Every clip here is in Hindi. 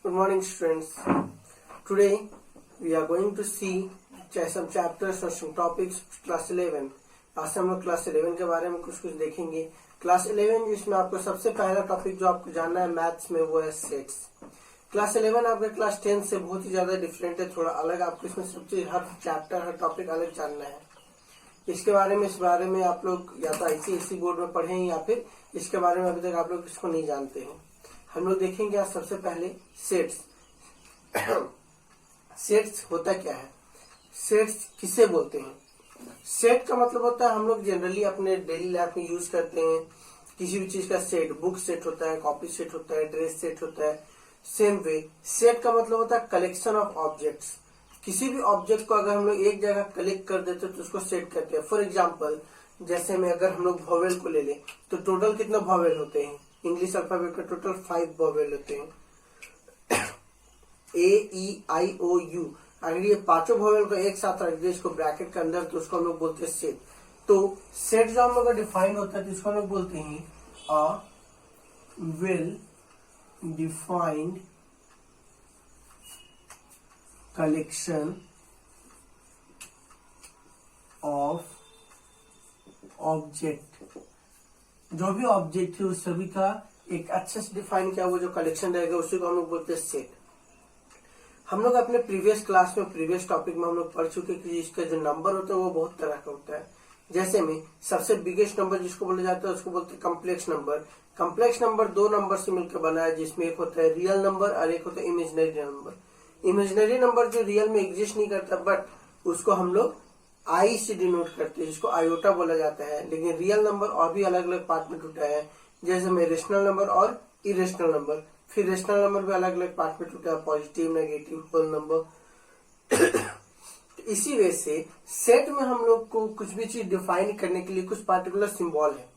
Good morning, students. Today we are going to see some chapters or some topics class 11. आज से हम लोग क्लास 11 के बारे में कुछ देखेंगे. क्लास 11 जिसमें आपको सबसे पहला टॉपिक जो आपको जानना है मैथ्स में वो है सेट्स. क्लास 11 आपके क्लास 10 से बहुत ही ज्यादा डिफरेंट है, थोड़ा अलग. आपको इसमें सब चीज हर चैप्टर हर टॉपिक अलग जानना है. इसके बारे में इस बारे में आप लोग या तो आईसीएसई बोर्ड में पढ़े हैं या फिर इसके बारे में अभी तक आप लोग इसको नहीं जानते हैं. हम लोग देखेंगे आज सबसे पहले सेट्स. सेट्स होता क्या है, सेट्स किसे बोलते हैं. सेट का मतलब होता है हम लोग जनरली अपने डेली लाइफ में यूज करते हैं किसी भी चीज का सेट. बुक सेट होता है, कॉपी सेट होता है, ड्रेस सेट होता है. सेम वे सेट का मतलब होता है कलेक्शन ऑफ ऑब्जेक्ट्स. किसी भी ऑब्जेक्ट को अगर हम लोग एक जगह कलेक्ट कर देते हैं तो उसको सेट करते हैं. फॉर एग्जाम्पल जैसे में अगर हम लोग वॉवेल को ले लें तो टोटल कितने वॉवेल होते हैं. इंग्लिश अल्फाबेट का टोटल 5 वॉवेल होते हैं. ए ई आई ओ यू. अगर ये पांचों वॉवेल को एक साथ रख दे इसको ब्रैकेट के अंदर तो उसको हम लोग बोलते हैं सेट. तो सेट जो हम लोग का डिफाइन होता है तो इसको हम लोग बोलते हैं a well defined collection of object. जो भी ऑब्जेक्ट है उस सभी का एक अच्छे से डिफाइन किया वो जो कलेक्शन रहेगा उसी को हम लोग बोलते हैं सेट. हम लोग अपने प्रीवियस क्लास में प्रीवियस टॉपिक में हम लोग पढ़ चुके कि इसका जो नंबर होता है वो बहुत तरह का होता है. जैसे में सबसे बिगेस्ट नंबर जिसको बोला जाता है उसको बोलते हैं कम्प्लेक्स नंबर. कम्प्लेक्स नंबर दो नंबर से मिलकर बना है जिसमें एक होता है रियल नंबर और एक होता है इमेजिनरी नंबर. इमेजिनरी नंबर जो रियल में एग्जिस्ट नहीं करता बट उसको हम लोग आई से डिनोट करते हैं जिसको आयोटा बोला जाता है. लेकिन रियल नंबर और भी अलग अलग पार्ट में टूटा है जैसे में रेशनल नंबर और इरेशनल नंबर. फिर रेशनल नंबर भी अलग अलग पार्ट में टूटा है, पॉजिटिव नेगेटिव होल नंबर. इसी वजह से सेट में हम लोग को कुछ भी चीज डिफाइन करने के लिए कुछ पार्टिकुलर सिंबल है.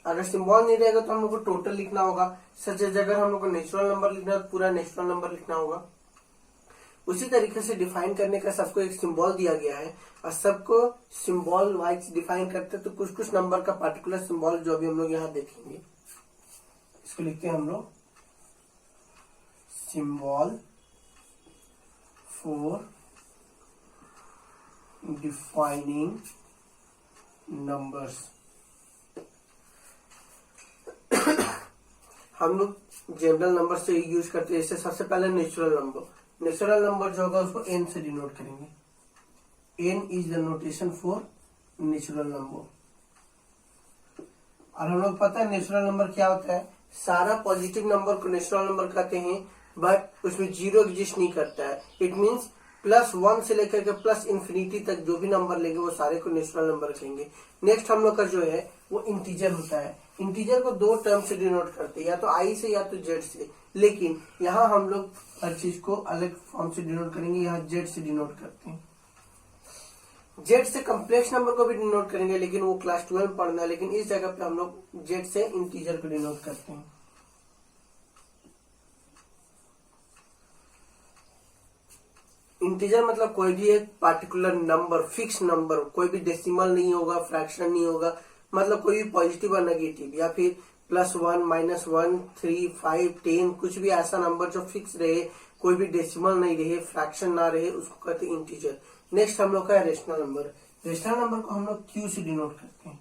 अगर सिंबल नहीं रहेगा तो हम लोग को टोटल लिखना होगा. सच अगर हम लोग को नेचुरल नंबर लिखना है तो पूरा नेचुरल नंबर लिखना होगा. उसी तरीके से डिफाइन करने का सबको एक सिंबल दिया गया है और सबको सिंबल वाइज डिफाइन करते हैं. तो कुछ कुछ नंबर का पार्टिकुलर सिंबल जो अभी हम लोग यहाँ देखेंगे इसको लिखते हैं हम लोग सिंबल फॉर डिफाइनिंग नंबर्स. हम लोग जनरल नंबर से यूज करते हैं. जैसे सबसे पहले नेचुरल नंबर. नेचुरल नंबर जो होगा उसको एन से डिनोट करेंगे. N is the notation for natural number. और हम लोग पता है नेचुरल नंबर क्या होता है. सारा पॉजिटिव नंबर को नेचुरल नंबर कहते हैं बट उसमें जीरो एग्जिस्ट नहीं करता है. इट मीन्स +1 से लेकर के प्लस इंफिनिटी तक जो भी नंबर लेंगे वो सारे को नेचुरल नंबर कहेंगे. नेक्स्ट हम लोग का जो है वो इंटीजर होता है. इंटीजर को दो टर्म से डिनोट करते हैं, या तो आई से या तो जेड से. लेकिन यहाँ हम लोग हर चीज को अलग फॉर्म से डिनोट करेंगे. यहाँ जेड से डिनोट करते हैं. जेड से कम्प्लेक्स नंबर को भी डिनोट करेंगे लेकिन वो क्लास 12 में पढ़ना है. लेकिन इस जगह पे हम लोग जेड से इंटीजर को डिनोट करते हैं. इंटीजर मतलब कोई भी एक पार्टिकुलर नंबर, फिक्स नंबर, कोई भी डेसिमल नहीं होगा, फ्रैक्शन नहीं होगा. मतलब कोई भी पॉजिटिव और नेगेटिव या फिर +1 -1 3 5 10 कुछ भी ऐसा नंबर जो फिक्स रहे, कोई भी डेसिमल नहीं रहे, फ्रैक्शन ना रहे, उसको कहते हैं इंटीजर. नेक्स्ट हम लोग का है रेशनल नंबर. रेशनल नंबर को हम लोग क्यू से डिनोट करते हैं.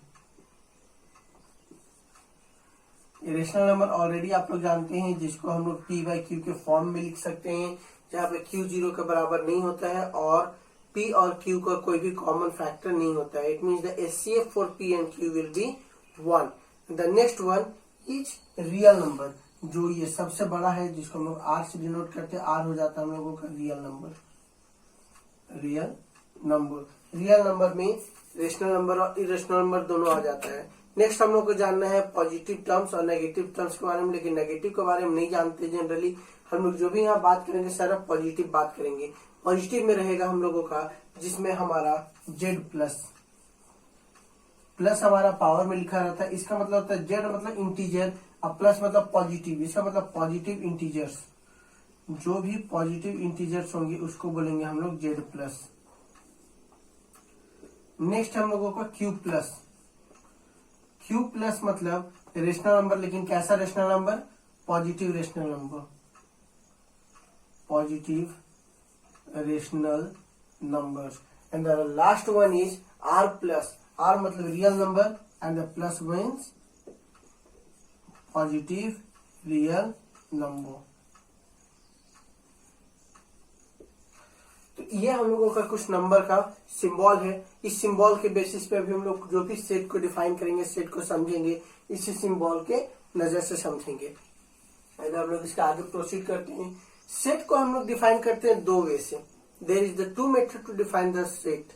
रेशनल नंबर ऑलरेडी आप लोग जानते हैं जिसको हम लोग P/Q के फॉर्म में लिख सकते हैं जहाँ पे Q 0 के बराबर नहीं होता है और P और Q का कोई भी कॉमन फैक्टर नहीं होता है. It means the HCF for P and Q will be 1. The next one is real number जो ये सबसे बड़ा है जिसको हम लोग R से डिनोट करते हैं. R हो जाता है हम लोगों का real number. Real number. Real number में रेशनल नंबर और इरेशनल नंबर दोनों आ जाता है. नेक्स्ट हम लोग को जानना है पॉजिटिव टर्म्स और नेगेटिव टर्म्स के बारे में. लेकिन नेगेटिव के बारे में नहीं जानते जनरली. हम लोग जो भी यहाँ बात करेंगे सारा पॉजिटिव बात करेंगे. पॉजिटिव में रहेगा हम लोगों का जिसमें हमारा जेड प्लस हमारा पावर में लिखा रहता है. इसका मतलब होता है जेड मतलब इंटीजर और प्लस मतलब पॉजिटिव. इसका मतलब पॉजिटिव इंटीजर्स. जो भी पॉजिटिव इंटीजर्स होंगे उसको बोलेंगे हम लोग जेड प्लस. नेक्स्ट हम लोगों का क्यू प्लस मतलब रेशनल नंबर. लेकिन कैसा rational number? Positive rational number. positive rational numbers, and the last one is r plus. R मतलब real number and the plus means positive real number. तो ये हम लोगों का कुछ नंबर का सिंबल है। इस सिंबल के बेसिस पे अभी हम लोग जो भी सेट को डिफाइन करेंगे, सेट को समझेंगे, इसी सिंबल के नजर से समझेंगे। अगर हम लोग इसका आगे प्रोसीड करते हैं, सेट को हम लोग डिफाइन करते हैं दो वे से। There is the two method to define the set,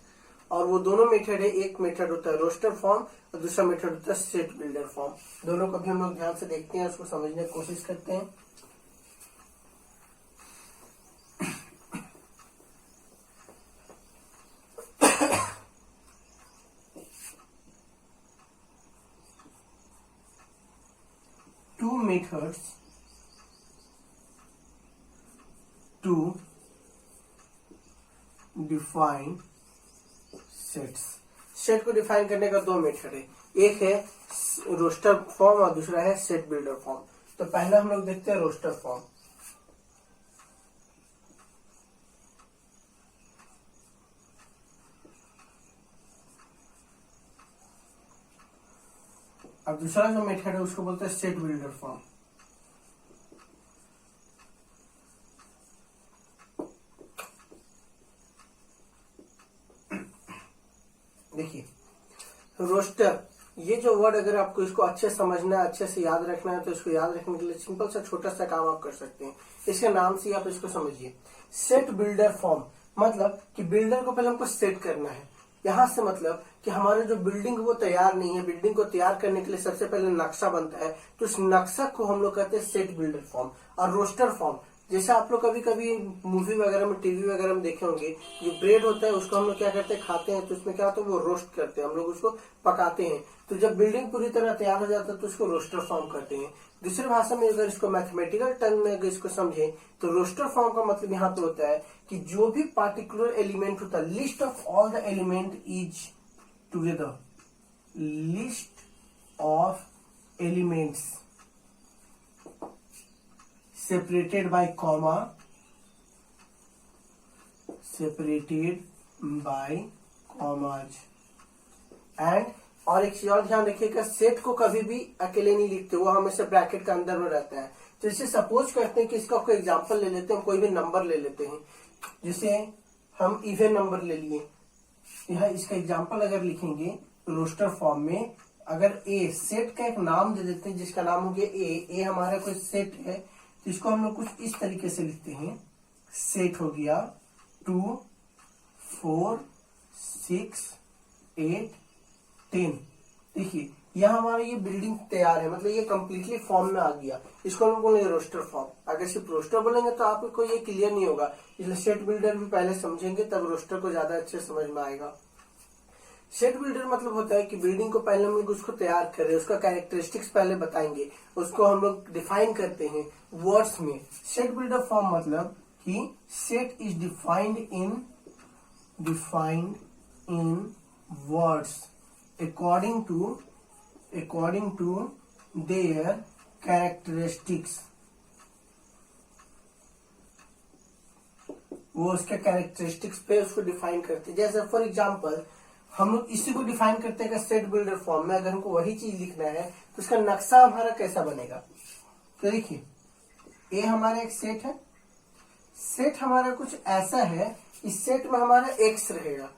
और वो दोनों मेथड है, एक मेथड होता है रोस्टर फॉर्म और दूसरा मेथड होता है सेट बिल्डर फॉर्म। दोनों को भी हम लोग ध्यान से देखते हैं, उसको समझने की कोशिश करते हैं। Two methods to define sets. Set को डिफाइन करने का दो मेथड है, एक है रोस्टर फॉर्म और दूसरा है सेट बिल्डर फॉर्म। तो पहला हम लोग देखते हैं रोस्टर फॉर्म। अब दूसरा जो मेथड है उसको बोलते हैं सेट बिल्डर फॉर्म। देखिए रोस्टर, ये जो वर्ड अगर आपको इसको अच्छे समझना है, अच्छे से याद रखना है, तो इसको याद रखने के लिए सिंपल सा छोटा सा काम आप कर सकते हैं। इसके नाम से आप इसको समझिए, सेट बिल्डर फॉर्म मतलब कि बिल्डर को पहले हमको सेट करना है। यहां से मतलब कि हमारे जो बिल्डिंग वो तैयार नहीं है, बिल्डिंग को तैयार करने के लिए सबसे पहले नक्शा बनता है, तो उस नक्शा को हम लोग कहते हैं सेट बिल्डर फॉर्म। और रोस्टर फॉर्म, जैसे आप लोग कभी कभी मूवी वगैरह में, टीवी वगैरह में देखे होंगे, जो ब्रेड होता है उसको हम लोग क्या करते हैं, खाते हैं, तो उसमें क्या होता है, वो रोस्ट करते हैं, हम लोग उसको पकाते हैं। तो जब बिल्डिंग पूरी तरह तैयार हो जाता है तो उसको रोस्टर फॉर्म करते हैं। दूसरी भाषा में अगर इसको मैथमेटिकल टर्म में अगर इसको समझे, तो रोस्टर फॉर्म का मतलब यहाँ पे होता है कि जो भी पार्टिकुलर एलिमेंट होता है, list of all the element is together, list of elements separated by comma, separated by commas, and और एक चीज और ध्यान रखिएगा, सेट को कभी भी अकेले नहीं लिखते, वो हमेशा ब्रैकेट के अंदर में रहता है। तो इसे सपोज करते हैं कि इसका कोई एग्जांपल ले लेते हैं, कोई भी नंबर ले लेते हैं, जैसे हम इवन नंबर ले लिए। यह इसका एग्जांपल अगर लिखेंगे रोस्टर फॉर्म में, अगर ए सेट का एक नाम दे देते हैं जिसका नाम हो गया ए हमारा कोई सेट है, तो इसको हम लोग कुछ इस तरीके से लिखते हैं, सेट हो गया 2 4 6 8 10। देखिए यह हमारा ये बिल्डिंग तैयार है, मतलब ये कंप्लीटली फॉर्म में आ गया। इसको हम लोग बोलेंगे रोस्टर फॉर्म। अगर सिर्फ रोस्टर बोलेंगे तो आपको ये क्लियर नहीं होगा, इसलिए सेट बिल्डर भी पहले समझेंगे, तब रोस्टर को ज्यादा अच्छे समझ में आएगा। सेट बिल्डर मतलब होता है कि बिल्डिंग को पहले हम लोग उसको तैयार कर रहे हैं, उसका कैरेक्टरिस्टिक्स पहले बताएंगे, उसको हम लोग डिफाइन करते हैं वर्ड्स में। सेट बिल्डर फॉर्म मतलब कि set is defined in words according to their characteristics। वो उसके कैरेक्टरिस्टिक्स पे उसको डिफाइन करते हैं। जैसे फॉर एग्जांपल हम लोग इसी को डिफाइन करते हैं सेट बिल्डर फॉर्म में, अगर हमको वही चीज लिखना है तो उसका नक्शा हमारा कैसा बनेगा। तो देखिए ए हमारा एक सेट है, सेट हमारा कुछ ऐसा है, इस सेट में हमारा एक्स रहेगा,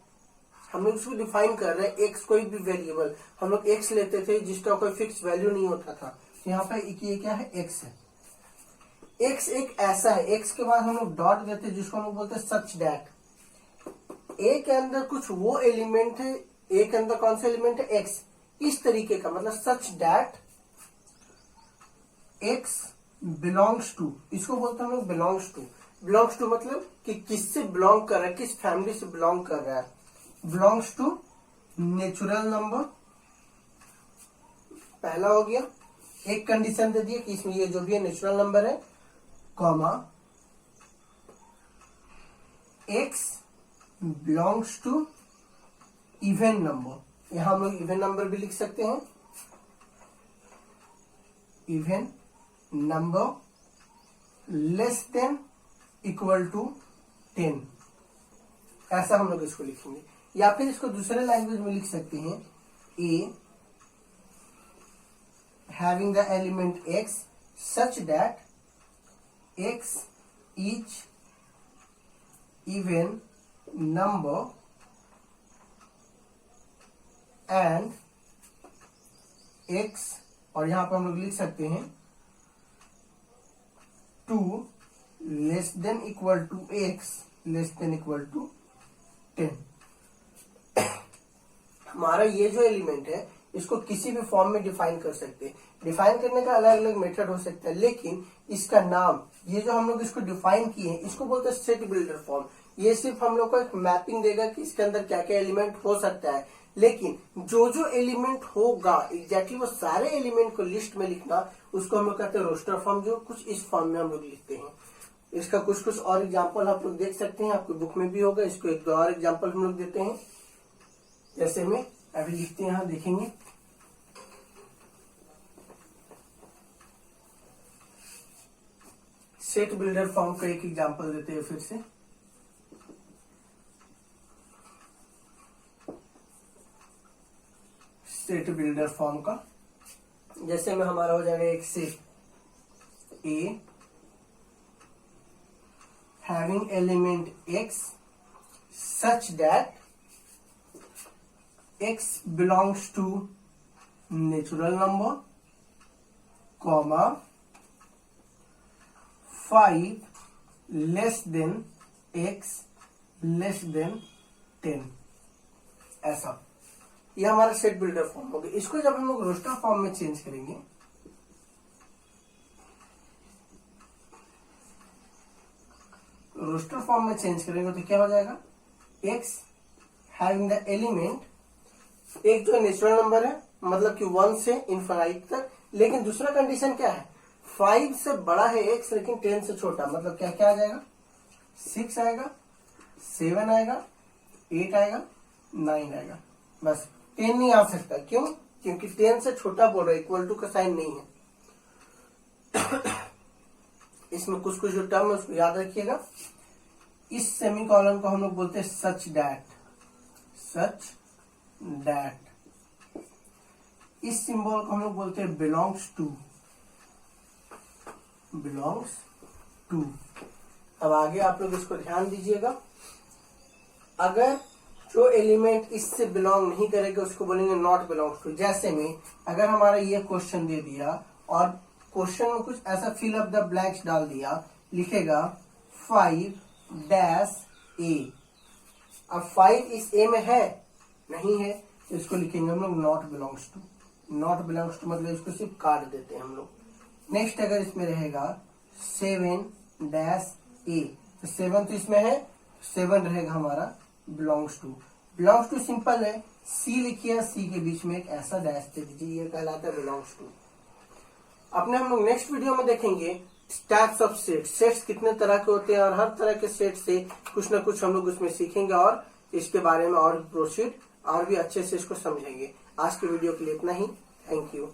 हम लोग इसको डिफाइन कर रहे हैं। एक्स कोई भी वेरिएबल, हम लोग एक्स लेते थे जिसका कोई फिक्स वैल्यू नहीं होता था, तो यहाँ पे ये क्या है, एक्स है। एक्स एक ऐसा है, एक्स के बाद हम लोग डॉट देते हैं जिसको हम लोग बोलते हैं सच डैट। ए के अंदर कुछ वो एलिमेंट है, ए के अंदर कौन सा एलिमेंट है, एक्स, इस तरीके का, मतलब such that x belongs to, इसको बोलते हैं हम लोग बिलोंग्स टू। बिलोंग्स टू मतलब कि किससे बिलोंग कर रहा है, किस फैमिली से बिलोंग कर रहा है। बिलोंग्स टू नेचुरल नंबर, पहला हो गया। एक कंडीशन दे दिए कि इसमें ये जो भी है नेचुरल नंबर है, comma x belongs to even number. यहां हम लोग इवन नंबर भी लिख सकते हैं, even number less than equal to 10, ऐसा हम लोग इसको लिखेंगे। या फिर इसको दूसरे लैंग्वेज में लिख सकते हैं, ए having the element x such that x each even number and x, और यहां पर हम लोग लिख सकते हैं 2 less than equal to x less than equal to 10। हमारा ये जो एलिमेंट है इसको किसी भी फॉर्म में डिफाइन कर सकते हैं। डिफाइन करने का अलग अलग मेथड हो सकता है, लेकिन इसका नाम, ये जो हम लोग इसको डिफाइन किए हैं, इसको बोलते हैं सेट बिल्डर फॉर्म। ये सिर्फ हम लोग को एक मैपिंग देगा कि इसके अंदर क्या क्या एलिमेंट हो सकता है, लेकिन जो जो एलिमेंट होगा एग्जैक्टली वो सारे एलिमेंट को लिस्ट में लिखना, उसको हम लोग कहते हैं रोस्टर फॉर्म, जो कुछ इस फॉर्म में हम लोग लिखते हैं। इसका कुछ कुछ और एग्जाम्पल आप लोग देख सकते हैं, आपकी बुक में भी होगा। इसको एक दो और एग्जाम्पल हम लोग देते हैं, जैसे में अभी लिखते हैं, यहाँ देखेंगे। सेट बिल्डर फॉर्म का एक एग्जांपल देते हैं फिर से। सेट बिल्डर फॉर्म का जैसे में हमारा हो जाएगा एक set A having element x such that x belongs to natural number, comma 5 less than x less than 10, ऐसा। ये हमारा सेट बिल्डर फॉर्म हो गया। इसको जब हम लोग रोस्टर फॉर्म में चेंज करेंगे, रोस्टर फॉर्म में चेंज करेंगे तो क्या हो जाएगा, x हैविंग द एलिमेंट, एक जो नेचुरल नंबर है मतलब कि 1 से इनफाइनाइट तक, लेकिन दूसरा कंडीशन क्या है, 5 से बड़ा है x लेकिन 10 से छोटा, मतलब क्या क्या आ जाएगा, 6 आएगा, 7 आएगा, 8 आएगा, 9 आएगा, बस 10 नहीं आ सकता। क्यों? क्योंकि 10 से छोटा बोल रहा है, इक्वल टू का साइन नहीं है। इसमें कुछ कुछ जो टर्म है उसको याद रखिएगा। इस सेमीकोलन को हम लोग बोलते हैं सच दैट, सच दैट। इस सिंबल को हम लोग बोलते हैं बिलोंग्स टू, बिलोंग्स टू। अब आगे आप लोग इसको ध्यान दीजिएगा, अगर जो एलिमेंट इससे बिलोंग नहीं करेगा उसको बोलेंगे नॉट बिलोंग्स टू। जैसे में अगर हमारा ये क्वेश्चन दे दिया और क्वेश्चन में कुछ ऐसा फिल अप द ब्लैंक्स डाल दिया, लिखेगा 5 - a। अब 5 इस a में है नहीं है, तो इसको लिखेंगे हम लोग not belongs to. Not belongs to मतलब इसको सिर्फ काट देते हैं हम लोग। नेक्स्ट अगर इसमें रहेगा 7 - a, तो 7 तो इसमें है, 7 रहेगा हमारा belongs to. Belongs to simple है, सी लिखिए, सी के बीच में एक ऐसा डैश दे दीजिए, ये कहलाता है बिलोंग्स टू। अपने हम लोग नेक्स्ट वीडियो में देखेंगे टाइप्स ऑफ सेट्स, सेट्स कितने तरह के होते हैं, और हर तरह के सेट से कुछ ना कुछ हम लोग उसमें सीखेंगे और इसके बारे में और प्रोसीड और भी अच्छे से इसको समझेंगे। आज के वीडियो के लिए इतना ही। Thank you.